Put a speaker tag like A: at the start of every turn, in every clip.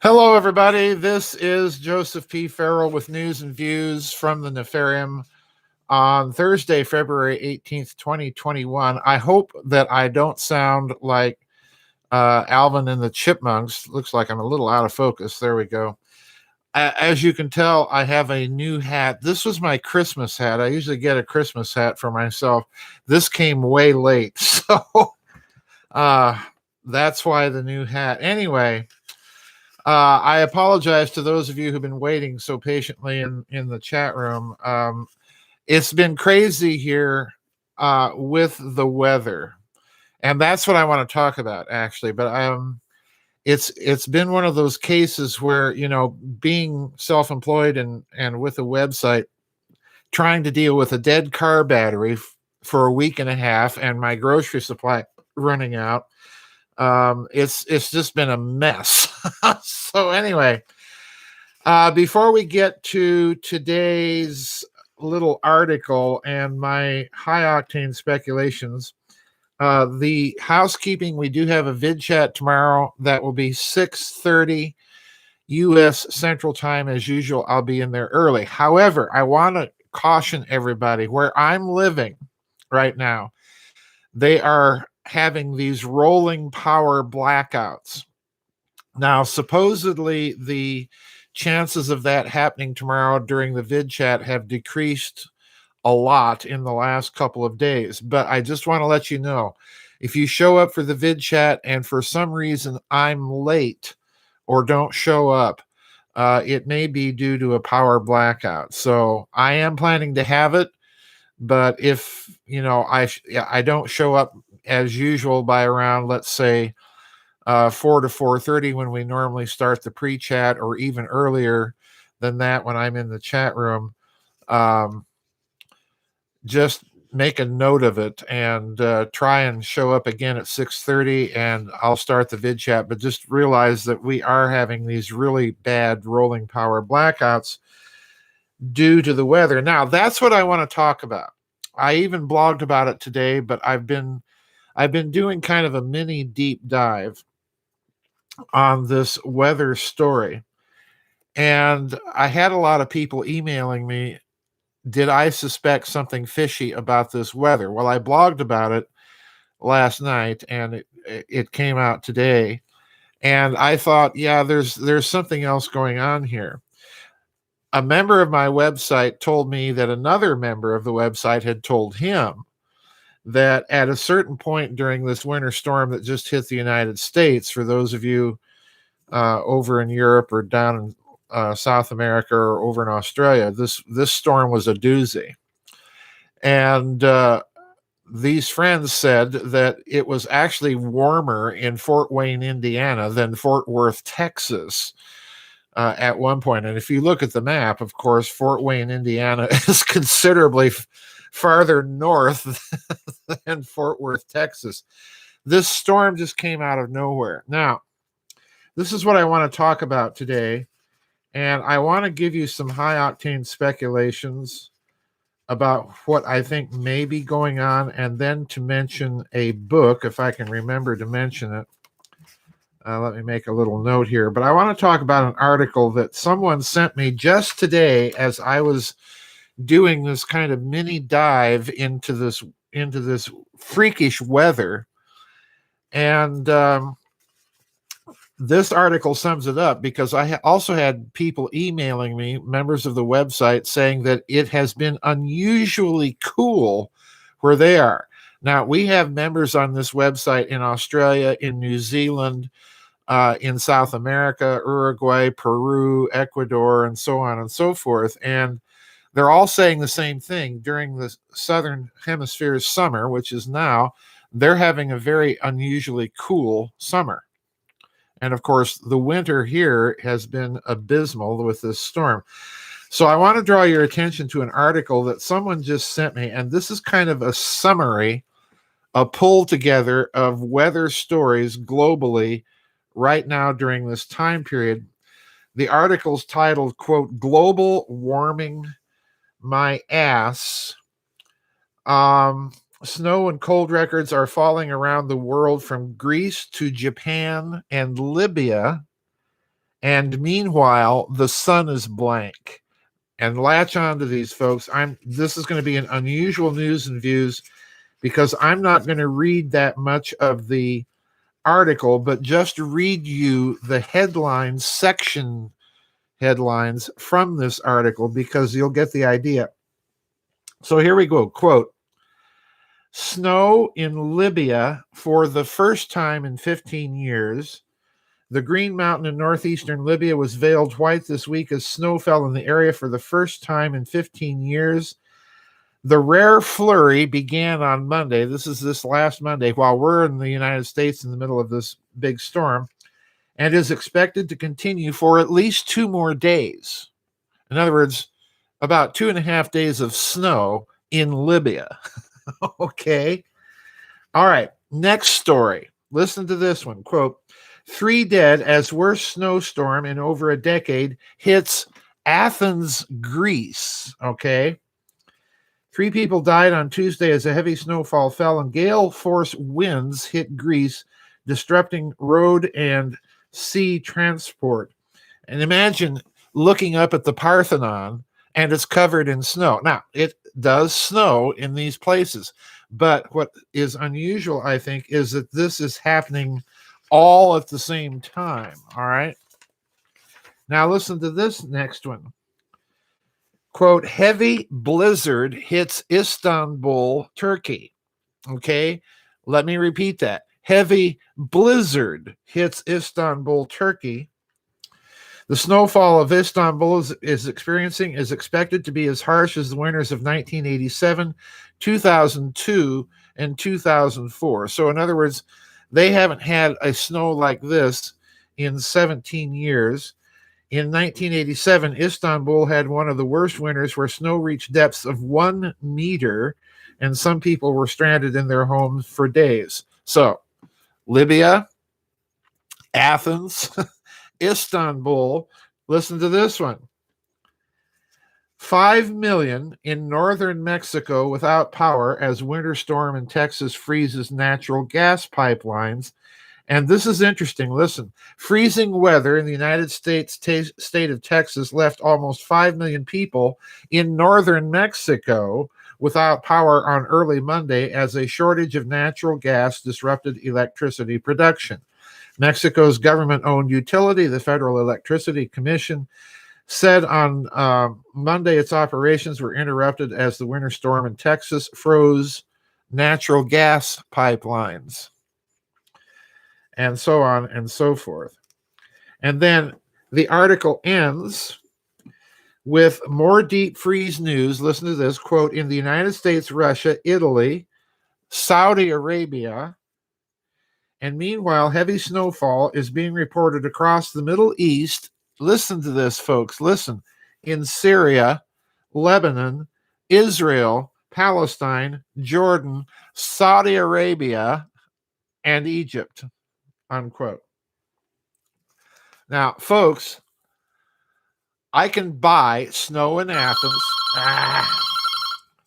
A: Hello, everybody. This is Joseph P. Farrell with news and views from the Nefarium on Thursday, February 18th, 2021. I hope that I don't sound like Alvin and the Chipmunks. Looks like I'm a little out of focus. There we go. As you can tell, I have a new hat. This was my Christmas hat. I usually get a Christmas hat for myself. This came way late. So that's why the new hat. Anyway. I apologize to those of you who've been waiting so patiently in the chat room. It's been crazy here with the weather, and that's what I want to talk about actually. But it's been one of those cases where being self-employed and with a website, trying to deal with a dead car battery for a week and a half, and my grocery supply running out. It's just been a mess. So anyway, before we get to today's little article and my high octane speculations, the housekeeping, we do have a vid chat tomorrow that will be 6:30 U.S. Central Time. As usual, I'll be in there early. However, I want to caution everybody, where I'm living right now, they are having these rolling power blackouts. Now, supposedly the chances of that happening tomorrow during the vid chat have decreased a lot in the last couple of days. But I just want to let you know, if you show up for the vid chat and for some reason I'm late or don't show up, it may be due to a power blackout. So I am planning to have it. But if, I don't show up as usual by around, let's say, 4 to 4:30 when we normally start the pre-chat, or even earlier than that when I'm in the chat room, just make a note of it and try and show up again at 6:30 and I'll start the vid chat. But just realize that we are having these really bad rolling power blackouts due to the weather. Now, that's what I want to talk about. I even blogged about it today, but I've been doing kind of a mini deep dive on this weather story. And I had a lot of people emailing me, did I suspect something fishy about this weather? Well, I blogged about it last night and it came out today. And I thought, yeah, there's something else going on here. A member of my website told me that another member of the website had told him that at a certain point during this winter storm that just hit the United States, for those of you over in Europe or down in South America or over in Australia, this storm was a doozy. And these friends said that it was actually warmer in Fort Wayne, Indiana than Fort Worth, Texas at one point. And if you look at the map, of course, Fort Wayne, Indiana is considerably farther north than Fort Worth, Texas. This storm just came out of nowhere. Now, this is what I want to talk about today. And I want to give you some high octane speculations about what I think may be going on, and then to mention a book, if I can remember to mention it. Let me make a little note here. But I want to talk about an article that someone sent me just today as I was doing this kind of mini dive into this freakish weather. And this article sums it up, because I also had people emailing me, members of the website, saying that it has been unusually cool where they are. Now, we have members on this website in Australia, in New Zealand, in South America, Uruguay, Peru, Ecuador, and so on and so forth. And they're all saying the same thing. During the Southern Hemisphere's summer, which is now, they're having a very unusually cool summer. And of course, the winter here has been abysmal with this storm. So I want to draw your attention to an article that someone just sent me. And this is kind of a summary, a pull together of weather stories globally right now during this time period. The article's titled, quote, "Global Warming My Ass." Snow and cold records are falling around the world, from Greece to Japan and Libya, And meanwhile, the sun is blank. And latch on to these, folks. This is going to be an unusual news and views because I'm not going to read that much of the article, but just read you the headlines, section headlines from this article because you'll get the idea. So here we go. Quote, snow in Libya for the first time in 15 years. The Green Mountain in northeastern Libya was veiled white this week as snow fell in the area for the first time in 15 years. The rare flurry began on Monday. This is this last Monday, while we're in the United States in the middle of this big storm, and is expected to continue for at least 2 more days. In other words, about 2.5 days of snow in Libya. Okay. All right. Next story. Listen to this one. Quote, 3 dead as worst snowstorm in over a decade hits Athens, Greece. Okay. 3 people died on Tuesday as a heavy snowfall fell and gale force winds hit Greece, disrupting road and sea transport. And imagine looking up at the Parthenon and it's covered in snow. Now, it does snow in these places, but what is unusual, I think, is that this is happening all at the same time. All right. Now, listen to this next one. Quote, heavy blizzard hits Istanbul, Turkey. Okay, let me repeat that. Heavy blizzard hits Istanbul, Turkey. The snowfall of Istanbul is experiencing is expected to be as harsh as the winters of 1987, 2002, and 2004. So in other words, they haven't had a snow like this in 17 years. In 1987, Istanbul had one of the worst winters where snow reached depths of 1 meter, and some people were stranded in their homes for days. So, Libya, Athens, Istanbul. Listen to this one. 5 million in northern Mexico without power as winter storm in Texas freezes natural gas pipelines. And this is interesting. Listen, freezing weather in the United States state of Texas left almost 5 million people in northern Mexico without power on early Monday as a shortage of natural gas disrupted electricity production. Mexico's government-owned utility, the Federal Electricity Commission, said on Monday its operations were interrupted as the winter storm in Texas froze natural gas pipelines, and so on and so forth. And then the article ends with more deep freeze news. Listen to this, quote, in the United States, Russia, Italy, Saudi Arabia, and meanwhile, heavy snowfall is being reported across the Middle East. Listen to this, folks. Listen. In Syria, Lebanon, Israel, Palestine, Jordan, Saudi Arabia, and Egypt, unquote. Now, folks, I can buy snow in Athens.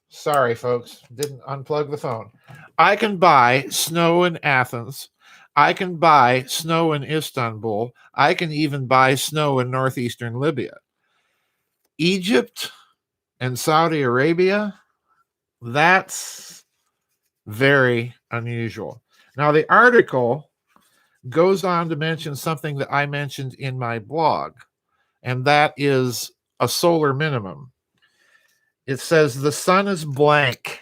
A: Sorry, folks. Didn't unplug the phone. I can buy snow in Athens. I can buy snow in Istanbul. I can even buy snow in northeastern Libya. Egypt and Saudi Arabia, that's very unusual. Now, the article goes on to mention something that I mentioned in my blog, and that is a solar minimum. It says the sun is blank.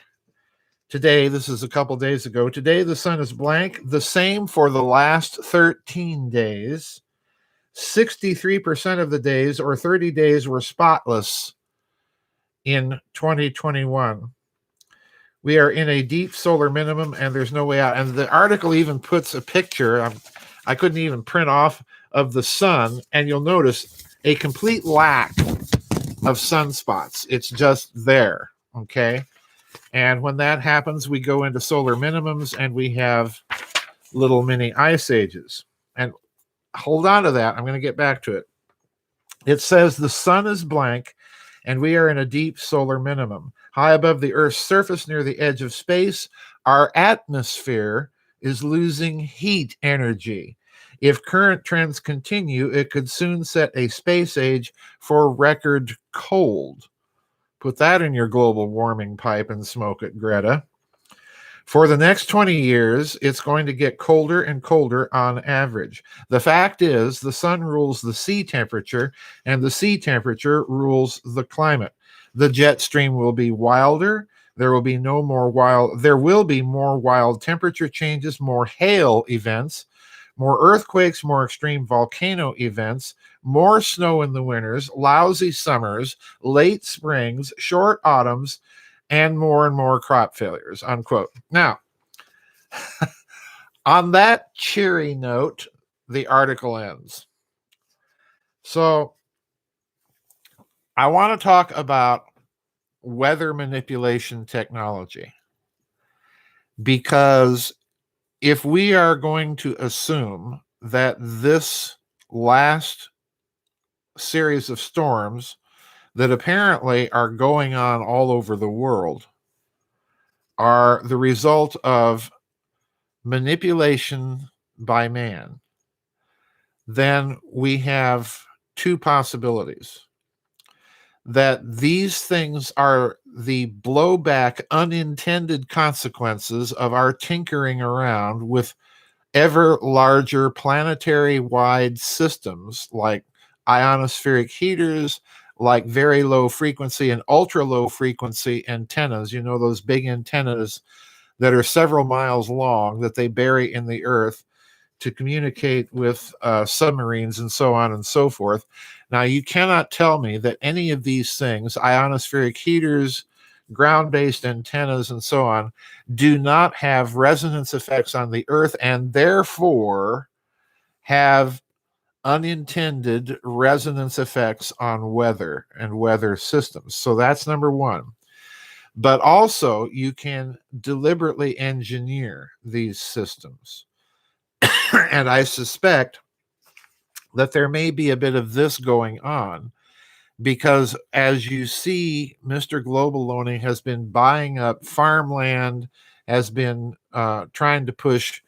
A: Today, this is a couple days ago. Today, the sun is blank, the same for the last 13 days. 63% of the days, or 30 days, were spotless in 2021. We are in a deep solar minimum, and there's no way out. And the article even puts a picture, I couldn't even print off, of the sun, and you'll notice a complete lack of sunspots. It's just there, okay? And when that happens, we go into solar minimums and we have little mini ice ages. And hold on to that. I'm going to get back to it. It says the sun is blank and we are in a deep solar minimum. High above the Earth's surface near the edge of space, our atmosphere is losing heat energy. If current trends continue, it could soon set a space age for record cold. Put that in your global warming pipe and smoke it, Greta. For the next 20 years, it's going to get colder and colder on average. The fact is, the sun rules the sea temperature, and the sea temperature rules the climate. The jet stream will be wilder. There will be more wild temperature changes, more hail events, more earthquakes, more extreme volcano events, more snow in the winters, lousy summers, late springs, short autumns, and more crop failures, unquote. Now, on that cheery note, the article ends. So I want to talk about weather manipulation technology, because if we are going to assume that this last series of storms that apparently are going on all over the world are the result of manipulation by man, then we have two possibilities. That these things are the blowback, unintended consequences of our tinkering around with ever larger planetary-wide systems like ionospheric heaters, like very low frequency and ultra low frequency antennas, those big antennas that are several miles long that they bury in the earth to communicate with submarines and so on and so forth. Now, you cannot tell me that any of these things, ionospheric heaters, ground-based antennas, and so on, do not have resonance effects on the earth and therefore have unintended resonance effects on weather and weather systems. So that's number one. But also, you can deliberately engineer these systems. And I suspect that there may be a bit of this going on, because as you see, Mr. Global Loaning has been buying up farmland, has been trying to push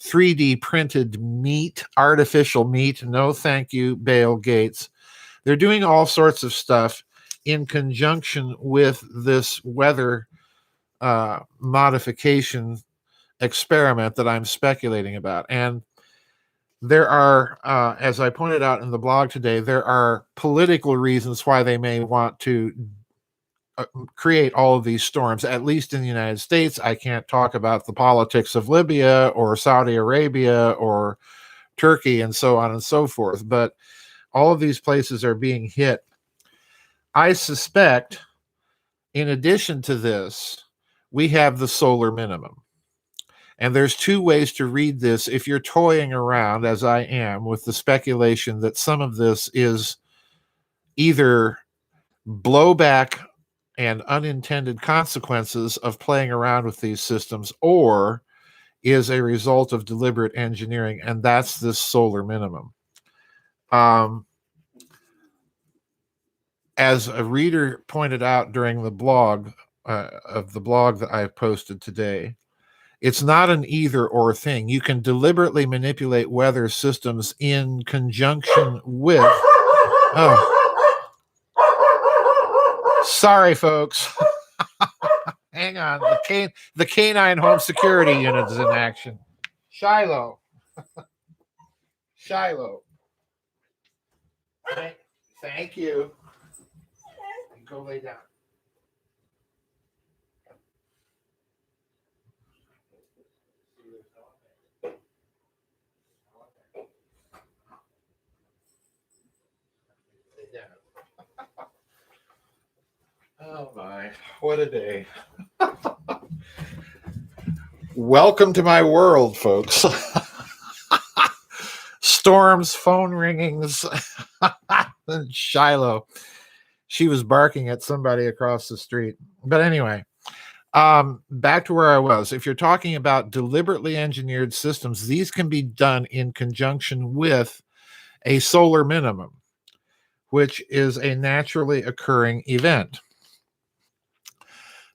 A: 3D printed meat, artificial meat. No, thank you, Bill Gates. They're doing all sorts of stuff in conjunction with this weather modification experiment that I'm speculating about. And there are, as I pointed out in the blog today, there are political reasons why they may want to create all of these storms, at least in the United States. I can't talk about the politics of Libya or Saudi Arabia or Turkey and so on and so forth, but all of these places are being hit. I suspect, in addition to this, we have the solar minimum. And there's two ways to read this if you're toying around, as I am, with the speculation that some of this is either blowback and unintended consequences of playing around with these systems, or is a result of deliberate engineering, and that's this solar minimum. As a reader pointed out during the blog, of the blog that I posted today, it's not an either or thing. You can deliberately manipulate weather systems in conjunction with... Oh, sorry, folks. Hang on. The canine home security unit is in action. Shiloh. Shiloh. Thank you. Go lay down. Oh my, what a day. Welcome to my world, folks. Storms, phone ringings, and Shiloh. She was barking at somebody across the street. But anyway, back to where I was. If you're talking about deliberately engineered systems, these can be done in conjunction with a solar minimum, which is a naturally occurring event.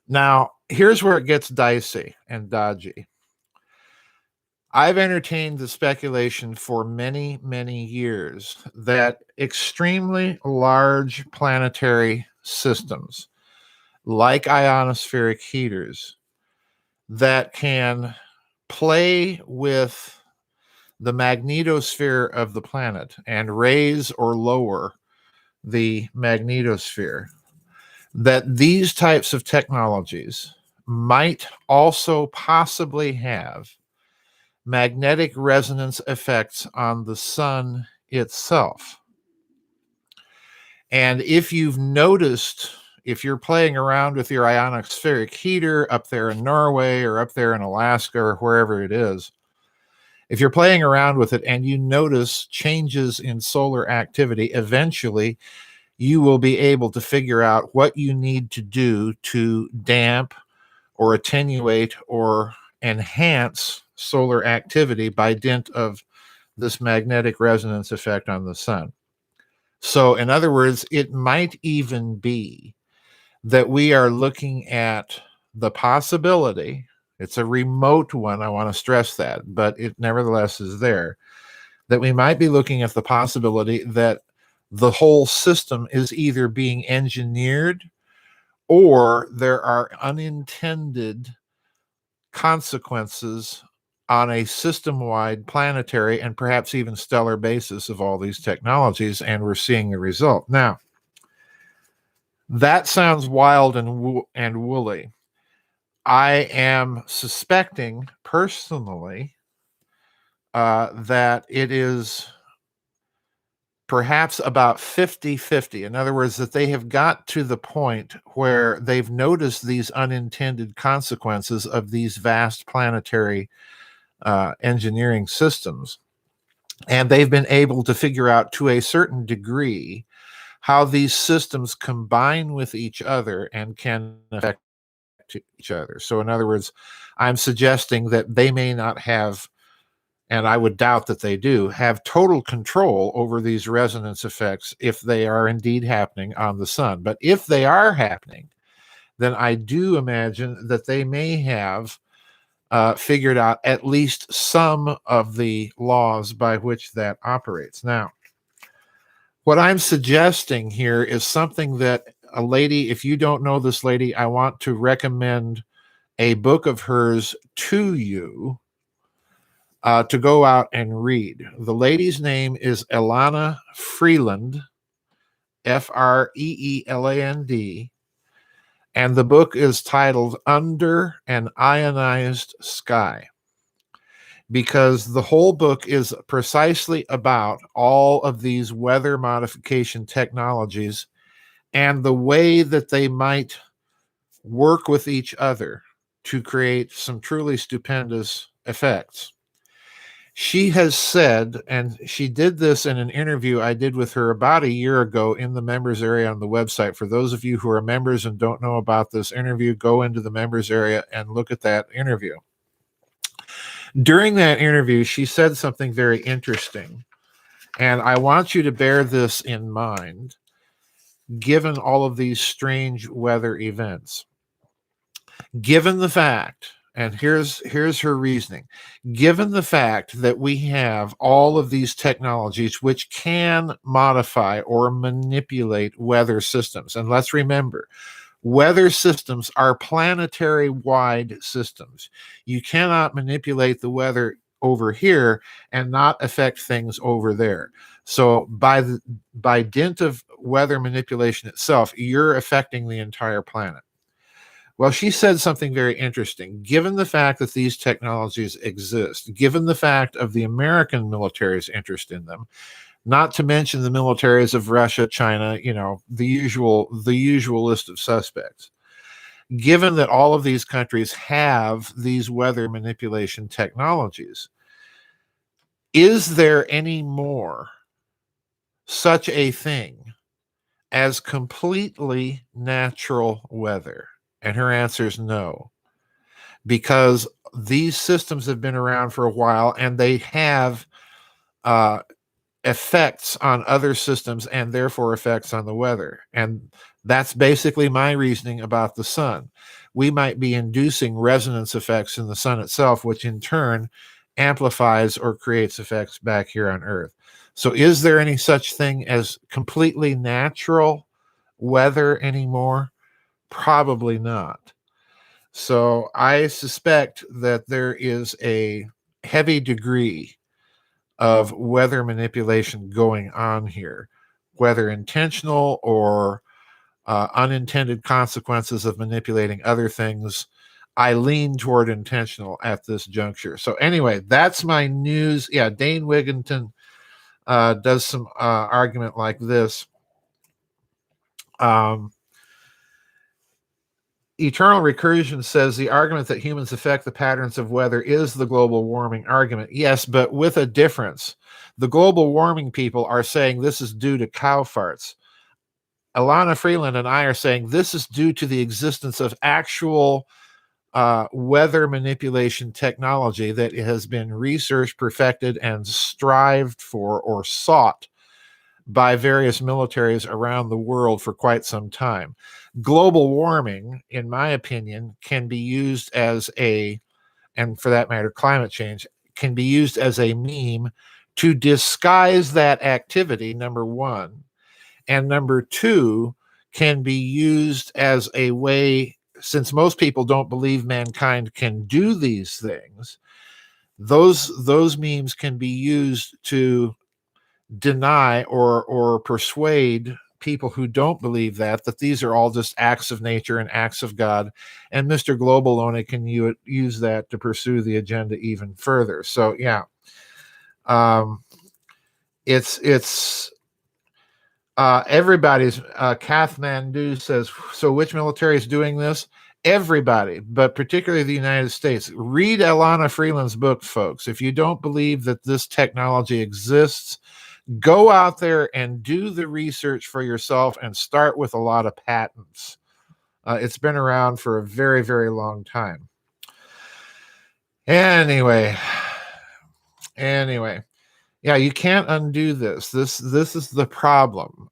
A: Now, here's where it gets dicey and dodgy. I've entertained the speculation for many, many years that extremely large planetary systems, like ionospheric heaters, that can play with the magnetosphere of the planet and raise or lower the magnetosphere, that these types of technologies might also possibly have magnetic resonance effects on the sun itself. And if you've noticed, if you're playing around with your ionospheric heater up there in Norway or up there in Alaska or wherever it is, if you're playing around with it and you notice changes in solar activity, eventually you will be able to figure out what you need to do to damp or attenuate or enhance solar activity by dint of this magnetic resonance effect on the sun. So, in other words, it might even be that we are looking at the possibility. It's a remote one, I want to stress that, but it nevertheless is there, that we might be looking at the possibility that the whole system is either being engineered or there are unintended consequences on a system-wide planetary and perhaps even stellar basis of all these technologies, and we're seeing the result. Now, that sounds wild and woolly. I am suspecting personally that it is perhaps about 50-50. In other words, that they have got to the point where they've noticed these unintended consequences of these vast planetary engineering systems. And they've been able to figure out to a certain degree how these systems combine with each other and can affect each other. So, in other words, I'm suggesting that they may not have, and I would doubt that they do, have total control over these resonance effects if they are indeed happening on the sun. But if they are happening, then I do imagine that they may have figured out at least some of the laws by which that operates. Now, what I'm suggesting here is something that a lady, if you don't know this lady, I want to recommend a book of hers to you to go out and read. The lady's name is Elana Freeland, Freeland, and the book is titled Under an Ionized Sky, because the whole book is precisely about all of these weather modification technologies and the way that they might work with each other to create some truly stupendous effects. She has said, and she did this in an interview I did with her about a year ago in the members area on the website. For those of you who are members and don't know about this interview, go into the members area and look at that interview. During that interview, she said something very interesting, and I want you to bear this in mind, given all of these strange weather events. Given the fact, and here's her reasoning, given the fact that we have all of these technologies which can modify or manipulate weather systems, and let's remember, weather systems are planetary-wide systems. You cannot manipulate the weather over here and not affect things over there. So by dint of weather manipulation itself, you're affecting the entire planet. Well, she said something very interesting. Given the fact that these technologies exist, given the fact of the American military's interest in them, not to mention the militaries of Russia, China, the usual list of suspects. Given that all of these countries have these weather manipulation technologies, is there any more such a thing as completely natural weather? And her answer is no, because these systems have been around for a while and they have effects on other systems and therefore effects on the weather. And that's basically my reasoning about the sun. We might be inducing resonance effects in the sun itself, which in turn amplifies or creates effects back here on Earth. So is there any such thing as completely natural weather anymore? Probably not. So I suspect that there is a heavy degree of weather manipulation going on here, whether intentional or unintended consequences of manipulating other things. I lean toward intentional at this juncture. So anyway, that's my news. Yeah, Dane Wigington does some argument like this. Eternal Recursion says the argument that humans affect the patterns of weather is the global warming argument. Yes, but with a difference. The global warming people are saying this is due to cow farts. Alana Freeland and I are saying this is due to the existence of actual weather manipulation technology that has been researched, perfected, and strived for or sought by various militaries around the world for quite some time. Global warming, in my opinion, can be used as and for that matter, climate change, can be used as a meme to disguise that activity, number one. And number two, can be used as a way, since most people don't believe mankind can do these things, those memes can be used to deny or persuade people who don't believe that these are all just acts of nature and acts of God, and Mr. Global only can use that to pursue the agenda even further. So yeah, it's everybody's. Kathmandu says, so which military is doing this? Everybody, but particularly the United States. Read Alana Freeland's book, folks. If you don't believe that this technology exists, go out there and do the research for yourself and start with a lot of patents. It's been around for a very, very long time. Anyway, yeah, you can't undo this. This is the problem.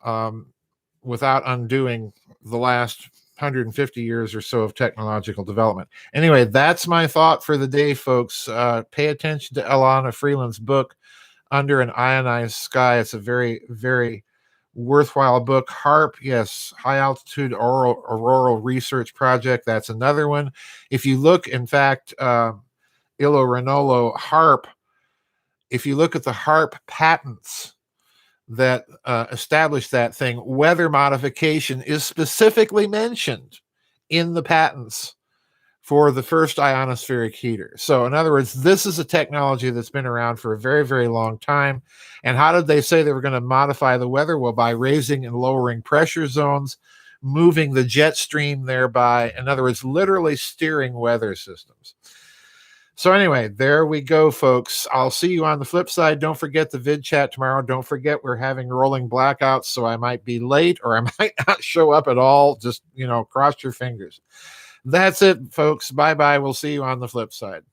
A: Without undoing the last 150 years or so of technological development. Anyway, that's my thought for the day, folks. Pay attention to Alana Freeland's book, Under an Ionized Sky. It's a very, very worthwhile book. HARP, yes, High Altitude Auroral Research Project. That's another one. If you look, in fact, Ilo Ranolo, HARP, if you look at the HARP patents that establish that thing, weather modification is specifically mentioned in the patents for the first ionospheric heater. So in other words, this is a technology that's been around for a very, very long time. And how did they say they were going to modify the weather? Well, by raising and lowering pressure zones, moving the jet stream thereby. In other words, literally steering weather systems. So anyway, there we go, folks. I'll see you on the flip side. Don't forget the vid chat tomorrow. Don't forget we're having rolling blackouts, so I might be late or I might not show up at all. Just, cross your fingers. That's it, folks. Bye-bye. We'll see you on the flip side.